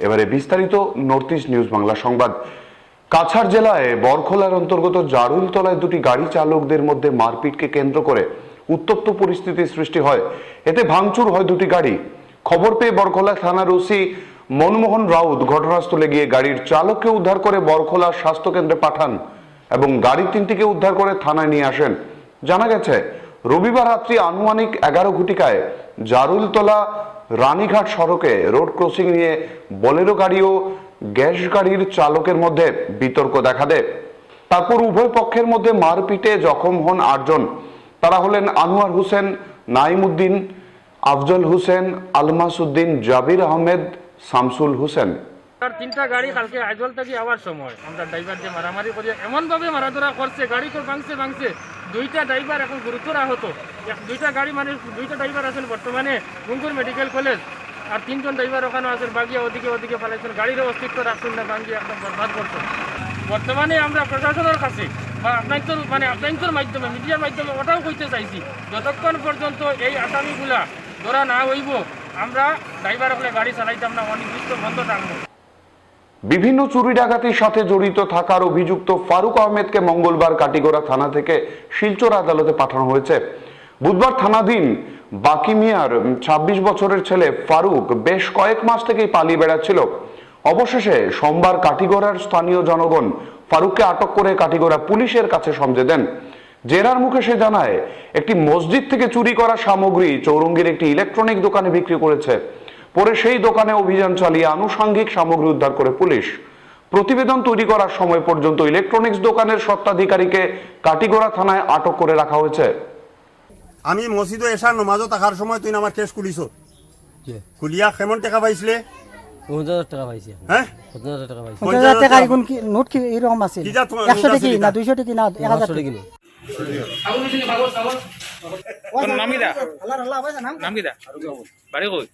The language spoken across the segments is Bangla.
এবারে বিস্তারিত নর্থ ইস্ট নিউজ বাংলা সংবাদ। কাছাড় জেলায় বরখোলার অন্তর্গত জারুলতলায় দুটি গাড়ি চালকদের মধ্যে মারপিটকে কেন্দ্র করে উত্তপ্ত পরিস্থিতির সৃষ্টি হয়। এতে ভাঙচুর হয় দুটি গাড়ি। খবর পেয়ে বরখোলা থানার ওসি মনমোহন রাউত ঘটনাস্থলে গিয়ে গাড়ির চালককে উদ্ধার করে বরখোলা স্বাস্থ্য কেন্দ্রে পাঠান এবং গাড়ি তিনটিকে উদ্ধার করে থানায় নিয়ে আসেন। জানা গেছে, রবিবার রাত্রি আনুমানিক 11 ঘটিকায় জারুলতলা রানীঘাট সড়কে রোড ক্রসিং নিয়ে বোলেরো গাড়ি ও গ্যাস গাড়ির চালকের মধ্যে বিতর্ক দেখা দেয়। তারপর উভয় পক্ষের মধ্যে মারপিটে জখম হন 8 জন। তারা হলেন আনোয়ার হোসেন, নাইম উদ্দিন, আফজল হোসেন, আলমাস উদ্দিন, জাবির আহমেদ, শামসুল হোসেন। তিনটা গাড়ি কালকে আইজল থেকে আওয়ার সময় আমরা ড্রাইভার যে মারামারি করি এমনভাবে মারাধরা করছে, গাড়ি তো ভাঙছে। দুইটা ড্রাইভার এখন গুরুতর আহত। দুইটা গাড়ি মানে দুইটা ড্রাইভার আছেন বর্তমানে গুঙ্গুর মেডিকেল কলেজ, আর 3 জন ড্রাইভার ওখানে আছেন বাগিয়া ওদিকে পালাইছেন। গাড়ির অস্তিত্ব রাখছেন না, ভাঙিয়ে একদম বরবাদ করছেন। বর্তমানে আমরা প্রশাসনের কাছে বা আপনাদের মাধ্যমে মিডিয়ার মাধ্যমে ওটাও কইতে চাইছি, যতক্ষণ পর্যন্ত এই আসামিগুলা ধরা না হইব আমরা ড্রাইভার হলে গাড়ি চালাইতাম না, অনির্দিষ্ট বন্ধ থাকবো। বিভিন্ন চুরি ডাকাতির সাথে জড়িত থাকার অভিযুক্ত ফারুক আহমেদকে মঙ্গলবার কাটিগড়া থানা থেকে শিলচর আদালতে পাঠানো হয়েছে। বুধবার থানাধীন বাকি মিয়ার 26 বছরের ছেলে ফারুক বেশ কয়েক মাস থেকেই পালিয়ে বেড়াচ্ছিল। অবশেষে সোমবার কাটিগড়ার স্থানীয় জনগণ ফারুককে আটক করে কাটিগড়া পুলিশের কাছে সমঝে দেন। জেরার মুখে সে জানায়, একটি মসজিদ থেকে চুরি করা সামগ্রী চৌরঙ্গীর একটি ইলেকট্রনিক দোকানে বিক্রি করেছে। পরে সেই দোকানে অভিযান চালিয়ে আনুষঙ্গিক সামগ্রী উদ্ধার করে পুলিশ। প্রতিবেদন তৈরি করার সময় পর্যন্ত ইলেকট্রনিক্স দোকানের স্বত্বাধিকারীকে কাটিগড়া থানায় আটক করে রাখা হয়েছে। আমি মসজিদে এসার নমাজও থাকার সময় তুই আমার কেস খুলিস, খুলিয়া কেমন টাকা পাইছিলে? 50,000 টাকা পাইছি। হ্যাঁ, 50,000 টাকা পাইছি। 50,000 টাকা এখন কি নোট কি এরকম আছে? 100 টাকা না 200 টাকা না 1000 টাকা কিলো। নামিদা নাম কিদা বাড়ি কই?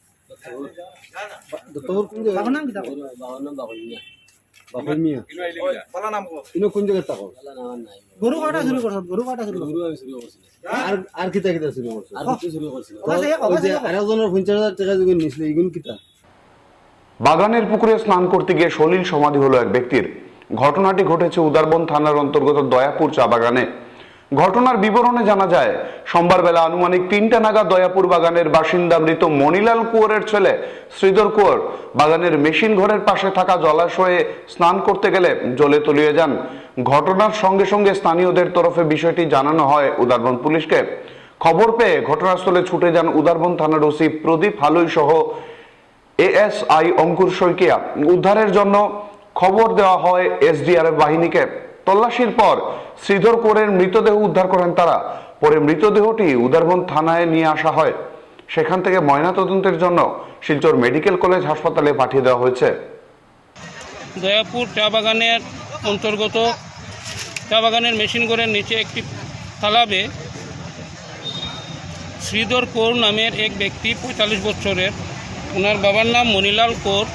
তোর কোন জায়গা? বাবার নাম কি দাও? বাবার নাম বাবুল মিয়া। পালা নাম কো? ইনো কোন জায়গা থাকো? গরু কাটা শুরু করছ, গরু কাটা শুরু শুরু করছি। আর কিতা শুরু করছ? আর কিছু শুরু করছি। ওই যে আরেকজনের 50,000 টাকা যখন নিছিল ইগুন কিতা? বাগানের পুকুরে স্নান করতে গিয়ে সলিল সমাধি হলো এক ব্যক্তির। ঘটনাটি ঘটেছে উদারবন থানার অন্তর্গত দয়াপুর চা বাগানে। ঘটনার বিবরণে জানা যায়, সোমবার বেলা আনুমানিক 3টা নাগাদ দয়াপুর বাগানের বাসিন্দা মৃত মনিলাল কুয়ারের ছেলে শ্রীধর কুয়ার বাগানের মেশিন ঘরের পাশে থাকা জলাশয়ে স্নান করতে গেলে জলে তলিয়ে যান। ঘটনার সঙ্গে সঙ্গে স্থানীয়দের তরফে বিষয়টি জানানো হয় উদারবন পুলিশকে। খবর পেয়ে ঘটনাস্থলে ছুটে যান উদারবন থানার ওসি প্রদীপ হালুই সহ এএসআই অঙ্কুর শইকিয়া। উদ্ধারের জন্য খবর দেওয়া হয় এসডিআরএফ বাহিনীকে। তল্লাশির পর শ্রীধর কোরের মৃতদেহ উদ্ধার করেন তারা। পরে মৃতদেহটি উদারবন থানায় নিয়ে আসা হয়। সেখান থেকে ময়নাতদন্তের জন্য শিলচর মেডিকেল কলেজ হাসপাতালে পাঠিয়ে দেওয়া হয়েছে। দয়াপুর চা বাগানের অন্তর্গত চা বাগানের মেশিন ঘরের নিচে একটি তালাবে শ্রীধর কৌর নামের এক ব্যক্তি 45 বছরের, ওনার বাবার নাম মনিলাল কৌর,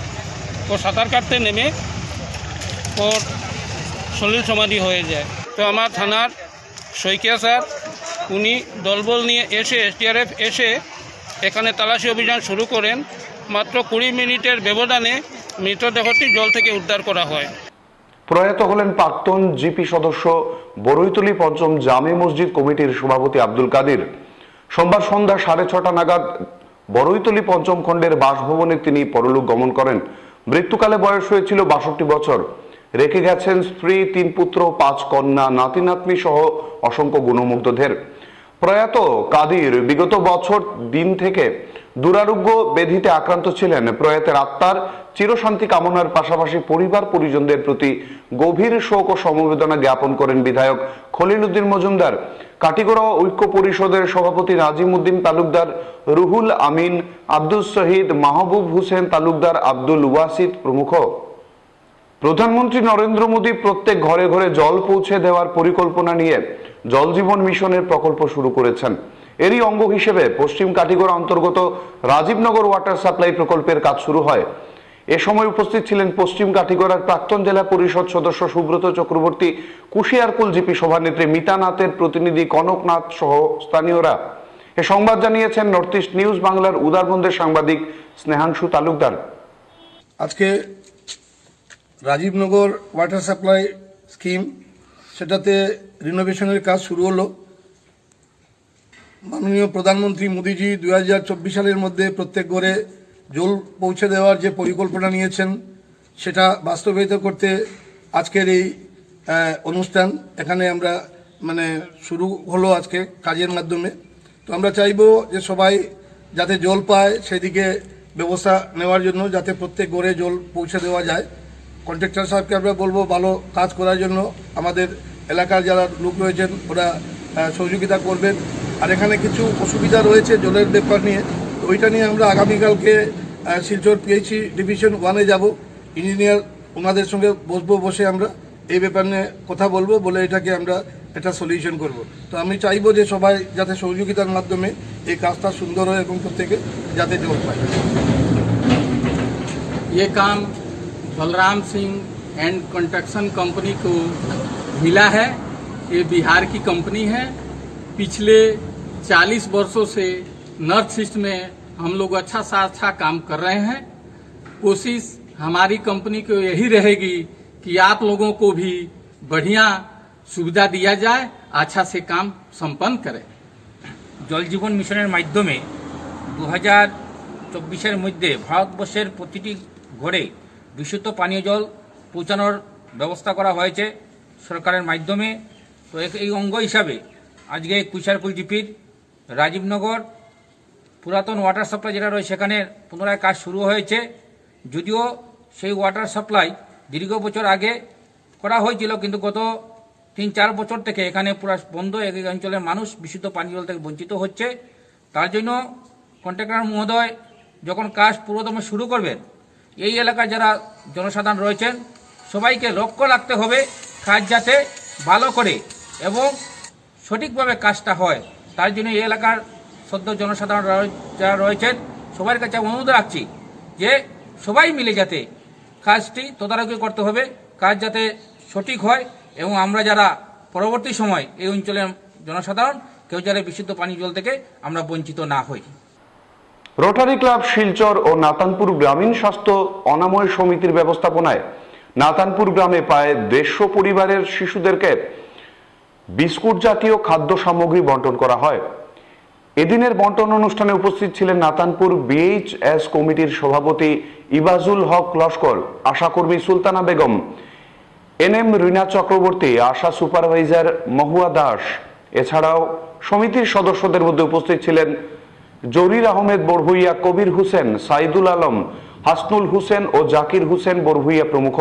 ও সাঁতার কাটতে নেমে ওর সলিল সমাধি হয়ে যায়। তো আমার থানার শইকিয়া স্যার উনি দলবল নিয়ে এসে এসডিআরএফ এসে এখানে তালাশি অভিযান শুরু করেন। মাত্র 20 মিনিটের ব্যবধানে মৃতদেহটি জল থেকে উদ্ধার করা হয়। প্রয়াত হলেন প্রাক্তন জিপি সদস্য বরৈতলী পঞ্চম জামে মসজিদ কমিটির সভাপতি আব্দুল কাদির। সোমবার সন্ধ্যা 6:30 নাগাদ বরৈতলী পঞ্চম খণ্ডের বাসভবনে তিনি পরলোক গমন করেন। মৃত্যুকালে বয়স হয়েছিল 62 বছর। রেখে গেছেন স্ত্রী, 3 পুত্র, 5 কন্যা, নাতি নাতনি সহ অসংখ্য গুণমুগ্ধদের। প্রয়াত কাদির বিগত বছর দিন থেকে দুরারোগ্য ব্যাধিতে আক্রান্ত ছিলেন। প্রয়াতের আত্মার চিরশান্তি কামনার পাশাপাশি পরিবার পরিজনদের প্রতি গভীর শোক ও সমবেদনা জ্ঞাপন করেন বিধায়ক খলিল উদ্দিন মজুমদার, কাটিগড়া ঐক্য পরিষদের সভাপতি নাজিম উদ্দিন তালুকদার, রুহুল আমিন, আব্দুল শহীদ, মাহবুব হোসেন তালুকদার, আব্দুল ওয়াসিদ প্রমুখ। প্রধানমন্ত্রী নরেন্দ্র মোদী প্রত্যেক ঘরে ঘরে জল পৌঁছে দেওয়ার পরিকল্পনা নিয়ে জল জীবন মিশনের প্রকল্প শুরু করেছেন। এরই অঙ্গ হিসেবে পশ্চিম কাটিগড়া অন্তর্গত রাজীবনগর ওয়াটার সাপ্লাই প্রকল্পের কাজ শুরু হয়। এ সময় উপস্থিত ছিলেন পশ্চিম কাটিগড়ার প্রাক্তন জেলা পরিষদ সদস্য সুব্রত চক্রবর্তী, কুশিয়ারকুল জিপি সভানেত্রী মিতা নাথের প্রতিনিধি কনক নাথ সহ স্থানীয়রা। এ সংবাদ জানিয়েছেন নর্থ ইস্ট নিউজ বাংলার উদারবন্দের সাংবাদিক স্নেহাংশু তালুকদার। আজকে রাজীবনগর ওয়াটার সাপ্লাই স্কিম সেটাতে রিনোভেশনের কাজ শুরু হলো। মাননীয় প্রধানমন্ত্রী মোদীজি 2024 সালের মধ্যে প্রত্যেক ঘরে জল পৌঁছে দেওয়ার যে পরিকল্পনা নিয়েছেন সেটা বাস্তবায়িত করতে আজকের এই অনুষ্ঠান এখানে আমরা শুরু হলো আজকে কাজের মাধ্যমে। তো আমরা চাইবো যে সবাই যাতে জল পায় সেদিকে ব্যবস্থা নেওয়ার জন্য, যাতে প্রত্যেক ঘরে জল পৌঁছে দেওয়া যায়। কন্ট্রাক্টর সাহেবকে আমরা বলবো ভালো কাজ করার জন্য, আমাদের এলাকার যারা লোক রয়েছেন ওরা সহযোগিতা করবেন। আর এখানে কিছু অসুবিধা রয়েছে জলের ব্যাপার নিয়ে, তো ওইটা নিয়ে আমরা আগামীকালকে শিলচর পিএইচই ডিভিশন 1-এ যাব। ইঞ্জিনিয়ার ওনাদের সঙ্গে বসে আমরা এই ব্যাপার নিয়ে কথা বলবো, বলে এটাকে আমরা একটা সলিউশন করব। তো আমি চাইবো যে সবাই যাতে সহযোগিতার মাধ্যমে এই কাজটা সুন্দর হয় এবং প্রত্যেকে যাতে জল পায়। ये काम Balram Singh and construction company को मिला है। ये बिहार की कंपनी है। पिछले 40 वर्षों से नॉर्थ ईस्ट में हम लोग अच्छा सा अच्छा काम कर रहे हैं। कोशिश हमारी कंपनी को यही रहेगी कि आप लोगों को भी बढ़िया सुविधा दिया जाए, अच्छा से काम संपन्न करें। জল জীবন মিশনের মাধ্যমে 2024-এর মধ্যে ভারতবর্ষের প্রতিটি ঘরে বিশুদ্ধ পানীয় জল পৌঁছানোর ব্যবস্থা করা হয়েছে সরকারের মাধ্যমে। তো এই অঙ্গ হিসাবে আজকে কুইশারকুল জিপির রাজীবনগর পুরাতন ওয়াটার সাপ্লাই যেটা রয়েছে সেখানে পুনরায় কাজ শুরু হয়েছে। যদিও সেই ওয়াটার সাপ্লাই দীর্ঘ বছর আগে করা হয়েছিল, কিন্তু গত 3-4 বছর থেকে এখানে পুরো বন্ধ। এই অঞ্চলের মানুষ বিশুদ্ধ পানীয় জল থেকে বঞ্চিত হচ্ছে। তার জন্য কন্ট্রাক্টর মহোদয় যখন কাজ পুরোদমে শুরু করবেন, এই এলাকার যারা জনসাধারণ রয়েছেন সবাইকে লক্ষ্য রাখতে হবে কাজ যাতে ভালো করে এবং সঠিকভাবে কাজটা হয়। তার জন্য এই এলাকার সদ্য জনসাধারণ যারা রয়েছেন সবার কাছে অনুরোধ রাখছি যে সবাই মিলে যাতে কাজটি তদারকি করতে হবে, কাজ যাতে সঠিক হয় এবং আমরা যারা পরবর্তী সময় এই অঞ্চলের জনসাধারণ কেউ যারা বিশুদ্ধ পানীয় জল থেকে আমরা বঞ্চিত না হই। রোটারি ক্লাব শিলচর ও নাতানপুর গ্রামীণ স্বাস্থ্য অনাময় সমিতির ব্যবস্থাপনায় নাতানপুর গ্রামে প্রায় 150 পরিবারের শিশুদেরকে বিস্কুট জাতীয় খাদ্য সামগ্রী বন্টন করা হয়। এদিনের বন্টন অনুষ্ঠানে উপস্থিত ছিলেন নাতানপুর বিএইচএস কমিটির সভাপতি ইবাজুল হক লস্কর, আশাকর্মী সুলতানা বেগম, এনএম রিনা চক্রবর্তী, আশা সুপারভাইজার মহুয়া দাস। এছাড়াও সমিতির সদস্যদের মধ্যে উপস্থিত ছিলেন জরির আহমেদ বড়ভুইয়া, কবির হোসেন, সাইদুল আলম, হাসনুল হোসেন ও জাকির হোসেন বড়ভুইয়া প্রমুখ।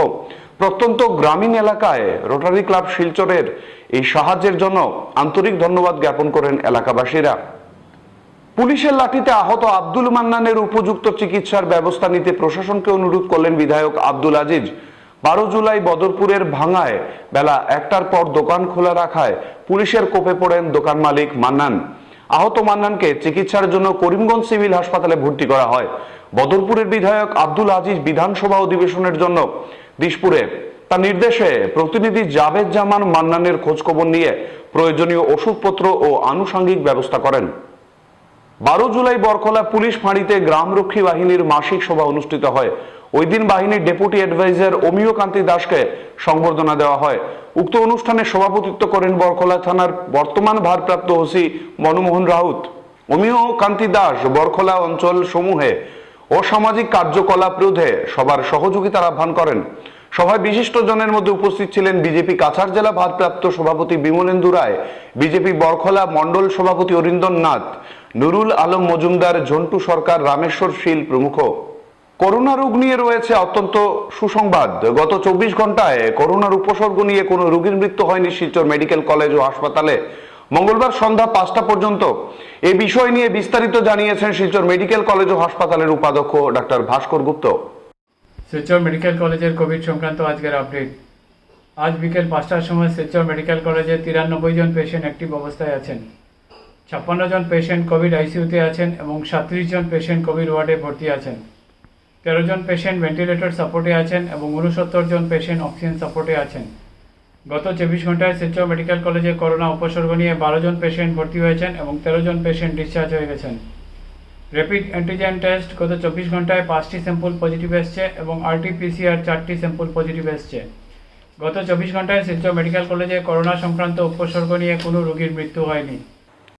প্রত্যন্ত গ্রামীণ এলাকায় রোটারি ক্লাব শিলচরের এই সাহায্যের জন্য আন্তরিক ধন্যবাদ জ্ঞাপন করেন এলাকাবাসীরা। পুলিশের লাঠিতে আহত আব্দুল মান্নানের উপযুক্ত চিকিৎসার ব্যবস্থা নিতে প্রশাসনকে অনুরোধ করলেন বিধায়ক আব্দুল আজিজ। 12 জুলাই বদরপুরের ভাঙায় বেলা 1টার পর দোকান খোলা রাখায় পুলিশের কোপে পড়েন দোকান মালিক মান্নান। আহত মান্নানকে চিকিৎসার জন্য করিমগঞ্জ সিভিল হাসপাতালে ভর্তি করা হয়। বদরপুরের বিধায়ক আব্দুল আজিজ বিধানসভা অধিবেশনের জন্য দিশপুরে তার নির্দেশে প্রতিনিধি জাভেদ জামান মান্নানের খোঁজখবর নিয়ে প্রয়োজনীয় ওষুধপত্র ও আনুষঙ্গিক ব্যবস্থা করেন। 12 জুলাই বরখলা পুলিশ ফাঁড়িতে গ্রামরক্ষী বাহিনীর মাসিক সভা অনুষ্ঠিত হয়। ওই দিন বাহিনীর ডেপুটি অ্যাডভাইজার অমিয় কান্তি দাসকে সংবর্ধনা দেওয়া হয়। উক্ত অনুষ্ঠানে সভাপতিত্ব করেন বরখলা থানার বর্তমান ভারপ্রাপ্ত ওসি মনমোহন রাউত। অমিয় কান্তি দাস বরখলা অঞ্চল সমূহে অসামাজিক কার্যকলাপ রোধে সবার সহযোগিতার আহ্বান করেন। সভায় বিশিষ্ট জনের মধ্যে উপস্থিত ছিলেন বিজেপি কাছাড় জেলা ভারপ্রাপ্ত সভাপতি বিমলেন্দু রায়, বিজেপি বরখলা মন্ডল সভাপতি অরিন্দন নাথ, নুরুল আলম মজুমদার, ঝন্টু সরকার, রামেশ্বর শীল প্রমুখ। করোনা রোগ নিয়ে রয়েছে অত্যন্ত সুসংবাদ। গত 24 ঘন্টায় করোনার উপসর্গ নিয়ে কোনো রোগীর মৃত্যু হয়নি শিলচর মেডিকেল কলেজ ও হাসপাতালে। মঙ্গলবার সন্ধ্যা 5টা পর্যন্ত এই বিষয় নিয়ে বিস্তারিত জানিয়েছেন শিলচর মেডিকেল কলেজ ও হাসপাতালের উপাধ্যক্ষ ডাক্তার ভাস্কর গুপ্ত। শিলচর মেডিকেল কলেজের কোভিড সংক্রান্ত আজকের আপডেট। আজ বিকেল 5টার সময় শিলচর মেডিকেল কলেজে 93 জন পেশেন্ট অ্যাক্টিভ অবস্থায় আছেন। 56 জন পেশেন্ট কোভিড আইসিইউতে আছেন এবং 37 জন পেশেন্ট কোভিড ওয়ার্ডে ভর্তি আছেন। 13 জন পেশেন্ট ভেন্টিলেটর সাপোর্টে আছেন এবং 69 জন পেশেন্ট অক্সিজেন সাপোর্টে আছেন। গত 24 ঘন্টায় শিলচর মেডিকেল কলেজে করোনা উপসর্গ নিয়ে 12 জন পেশেন্ট ভর্তি হয়েছেন এবং 13 জন পেশেন্ট ডিসচার্জ হয়ে গেছেন। র্যাপিড অ্যান্টিজেন টেস্ট গত 24 ঘন্টায় 5টি স্যাম্পল পজিটিভ এসছে এবং RT-PCR 4টি স্যাম্পল পজিটিভ এসছে। গত 24 ঘন্টায় শিলচর মেডিকেল কলেজে করোনা সংক্রান্ত উপসর্গ নিয়ে কোনো রোগীর মৃত্যু হয়নি।